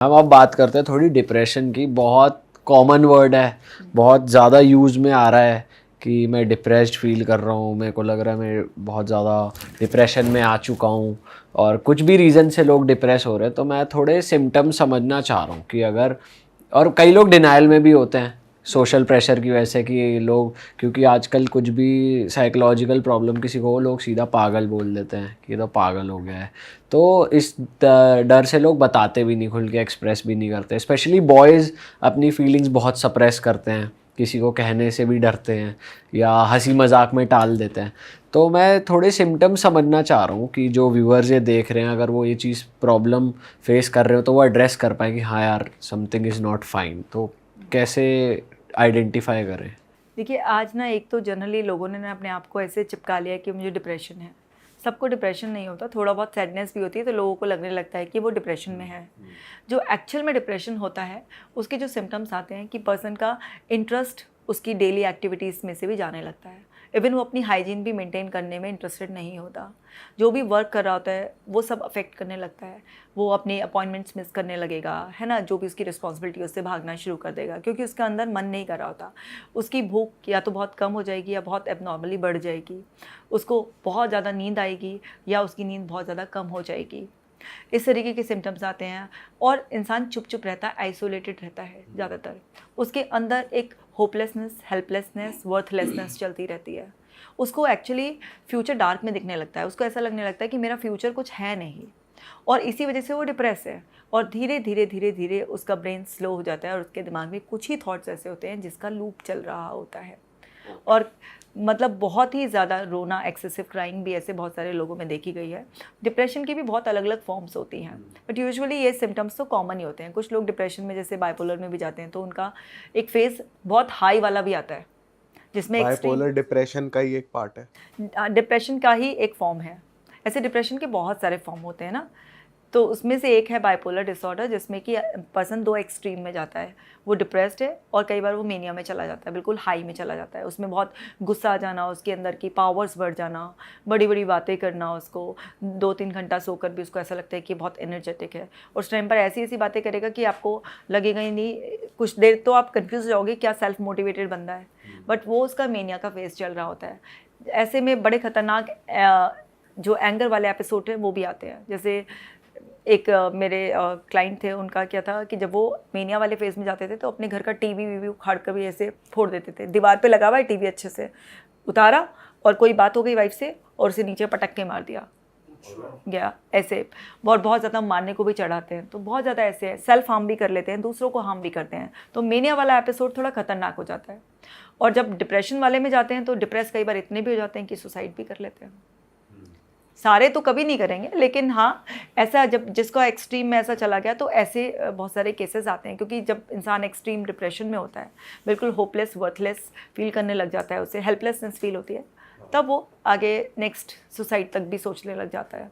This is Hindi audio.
हम अब बात करते हैं थोड़ी डिप्रेशन की। बहुत कॉमन वर्ड है, बहुत ज़्यादा यूज़ में आ रहा है कि मैं डिप्रेस्ड फील कर रहा हूँ, मेरे को लग रहा है मैं बहुत ज़्यादा डिप्रेशन में आ चुका हूँ। और कुछ भी रीज़न से लोग डिप्रेस हो रहे हैं, तो मैं थोड़े सिम्टम्स समझना चाह रहा हूँ कि अगर, और कई लोग डिनाइल में भी होते हैं सोशल प्रेशर की वजह से कि लोग, क्योंकि आजकल कुछ भी साइकोलॉजिकल प्रॉब्लम किसी को हो, लोग सीधा पागल बोल देते हैं कि ये तो पागल हो गया है। तो इस डर से लोग बताते भी नहीं, खुल के एक्सप्रेस भी नहीं करते। स्पेशली बॉयज़ अपनी फीलिंग्स बहुत सप्रेस करते हैं, किसी को कहने से भी डरते हैं या हंसी मजाक में टाल देते हैं। तो मैं थोड़े सिम्टम्स समझना चाह रहा हूँ कि जो व्यूअर्स ये देख रहे हैं, अगर वो ये चीज़ प्रॉब्लम फेस कर रहे हो तो वो एड्रेस कर पाए कि हाँ यार, समथिंग इज़ नॉट फाइन। तो कैसे आइडेंटिफाई करें? देखिए, आज ना एक तो जनरली लोगों ने ना अपने आप को ऐसे चिपका लिया है कि मुझे डिप्रेशन है। सबको डिप्रेशन नहीं होता, थोड़ा बहुत सैडनेस भी होती है, तो लोगों को लगने लगता है कि वो डिप्रेशन में है। जो एक्चुअल में डिप्रेशन होता है, उसके जो सिम्टम्स आते हैं कि पर्सन का इंटरेस्ट उसकी डेली एक्टिविटीज़ में से भी जाने लगता है। इवन वो अपनी हाइजीन भी मेंटेन करने में इंटरेस्टेड नहीं होता। जो भी वर्क कर रहा होता है वो सब अफेक्ट करने लगता है। वो अपने अपॉइंटमेंट्स मिस करने लगेगा, है ना? जो भी उसकी रिस्पॉन्सिबिलिटी है उससे भागना शुरू कर देगा, क्योंकि उसके अंदर मन नहीं कर रहा होता। उसकी भूख या तो बहुत कम हो जाएगी या बहुत एबनॉर्मली बढ़ जाएगी। उसको बहुत ज़्यादा नींद आएगी या उसकी नींद बहुत ज़्यादा कम हो जाएगी। इस तरीके के सिम्टम्स आते हैं और इंसान चुप चुप रहता है, आइसोलेटेड रहता है ज़्यादातर। उसके अंदर एक होपलेसनेस, हेल्पलेसनेस, वर्थलेसनेस चलती रहती है। उसको एक्चुअली फ्यूचर डार्क में दिखने लगता है। उसको ऐसा लगने लगता है कि मेरा फ्यूचर कुछ है नहीं, और इसी वजह से वो डिप्रेस है। और धीरे धीरे धीरे धीरे उसका ब्रेन स्लो हो जाता है और उसके दिमाग में कुछ ही थॉट्स ऐसे होते हैं जिसका लूप चल रहा होता है। और मतलब बहुत ही ज़्यादा रोना, एक्सेसिव क्राइंग भी ऐसे बहुत सारे लोगों में देखी गई है। डिप्रेशन की भी बहुत अलग अलग फॉर्म्स होती हैं, बट यूजुअली ये सिम्टम्स तो कॉमन ही होते हैं। कुछ लोग डिप्रेशन में जैसे बाइपोलर में भी जाते हैं तो उनका एक फेज़ बहुत हाई वाला भी आता है, जिसमें एक्सट्रीम बाइपोलर डिप्रेशन का ही एक पार्ट है। डिप्रेशन का ही एक फॉर्म है। ऐसे डिप्रेशन के बहुत सारे फॉर्म होते हैं ना, तो उसमें से एक है बाइपोलर डिसऑर्डर, जिसमें कि पर्सन दो एक्सट्रीम में जाता है। वो डिप्रेस्ड है और कई बार वो मेनिया में चला जाता है, बिल्कुल हाई में चला जाता है। उसमें बहुत गुस्सा आ जाना, उसके अंदर की पावर्स बढ़ जाना, बड़ी बड़ी बातें करना, उसको 2-3 घंटा सोकर भी उसको ऐसा लगता है कि बहुत एनर्जेटिक है। उस टाइम पर ऐसी ऐसी बातें करेगा कि आपको लगेगा ही नहीं, कुछ देर तो आप कन्फ्यूज़ हो जाओगे क्या सेल्फ मोटिवेटेड बंदा है, बट वो उसका मेनिया का फेज चल रहा होता है। ऐसे में बड़े खतरनाक जो एंगर वाले एपिसोड हैं वो भी आते हैं। जैसे एक मेरे क्लाइंट थे, उनका क्या था कि जब वो मेनिया वाले फेज़ में जाते थे तो अपने घर का टीवी वीवी उखाड़ कर भी ऐसे फोड़ देते थे। दीवार पे लगा हुआ है टीवी, अच्छे से उतारा और कोई बात हो गई वाइफ से और उसे नीचे पटक के मार दिया गया। ऐसे बहुत बहुत ज़्यादा मारने को भी चढ़ाते हैं। तो बहुत ज़्यादा ऐसे है, सेल्फ हार्म भी कर लेते हैं, दूसरों को हार्म भी करते हैं। तो मेनिया वाला एपिसोड थोड़ा खतरनाक हो जाता है। और जब डिप्रेशन वाले में जाते हैं तो डिप्रेस कई बार इतने भी हो जाते हैं कि सुसाइड भी कर लेते हैं। सारे तो कभी नहीं करेंगे, लेकिन हाँ, ऐसा जब जिसका एक्सट्रीम में ऐसा चला गया तो ऐसे बहुत सारे केसेस आते हैं। क्योंकि जब इंसान एक्सट्रीम डिप्रेशन में होता है, बिल्कुल होपलेस, वर्थलेस फील करने लग जाता है, उसे हेल्पलेसनेस फील होती है, तब वो आगे नेक्स्ट सुसाइड तक भी सोचने लग जाता है।